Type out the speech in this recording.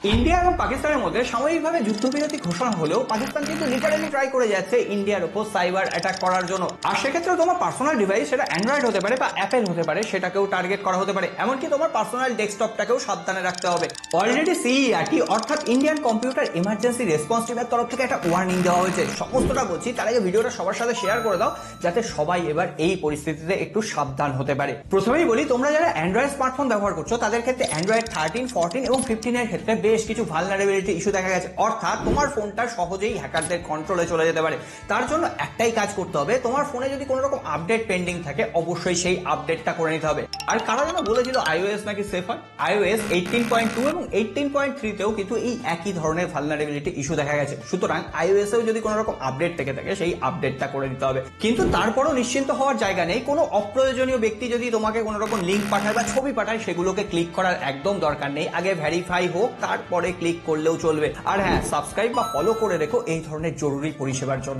India এবং পাকিস্তানের মধ্যে সাময়িকভাবে যুদ্ধবিরতি ঘোষণা হলেও পাকিস্তান কিন্তু লিটারালি ট্রাই করে যাচ্ছে ইন্ডিয়ার উপর সাইবার অ্যাটাক করার জন্য। আর সেক্ষেত্রে তোমার পার্সোনাল ডিভাইস, সেটা অ্যান্ড্রয়েড হতে পারে বা অ্যাপেল হতে পারে, সেটাকেও টার্গেট করা হতে পারে। এমনকি তোমার পার্সোনাল ডেস্কটপটাকেও সাবধানে রাখতে হবে। অলরেডি সিইআরটি অর্থাৎ ইন্ডিয়ান কম্পিউটার ইমার্জেন্সি রেসপন্স টিমের তরফ থেকে একটা ওয়ার্নিং দেওয়া হয়েছে। সমস্তটা বলছি, তার আগে ভিডিওটা সবার সাথে শেয়ার করে দাও যাতে সবাই এবার এই পরিস্থিতিতে একটু সাবধান হতে পারে। প্রথমেই বলি, তোমরা যারা অ্যান্ড্রয়েড স্মার্টফোন ব্যবহার করছো তাদের ক্ষেত্রে অ্যান্ড্রয়েড 13, 14 এবং 15 এর ক্ষেত্রে বেশ কিছু ভালনারেবিলিটি ইস্যু দেখা গেছে। অর্থাৎ তোমার ফোনটা সহজেই হ্যাকারদের কন্ট্রোলে চলে যেতে পারে। তার জন্য একটাই কাজ করতে হবে, তোমার ফোনে যদি কোনো রকম আপডেট পেন্ডিং থাকে অবশ্যই সেই আপডেটটা করে নিতে হবে। আর কারা যেন বলেছিল iOS নাকি সেফ হয়, iOS 18.2 এবং 18.3 তেও কিন্তু এই একই ধরনের ভালনারেবিলিটি ইস্যু দেখা গেছে। সুতরাং iOS এও যদি কোনো রকম আপডেট থেকে থাকে সেই আপডেটটা করে দিতে হবে। কিন্তু তারপরও নিশ্চিন্ত হওয়ার জায়গা নেই। কোনো অপ্রয়োজনীয় ব্যক্তি যদি তোমাকে কোনো রকম লিঙ্ক পাঠায় বা ছবি পাঠায়, সেগুলোকে ক্লিক করার একদম দরকার নেই। আগে ভেরিফাই হোক, তারপরে ক্লিক করলেও চলবে। আর হ্যাঁ, সাবস্ক্রাইব বা ফলো করে রেখো এই ধরনের জরুরি পরিষেবার জন্য।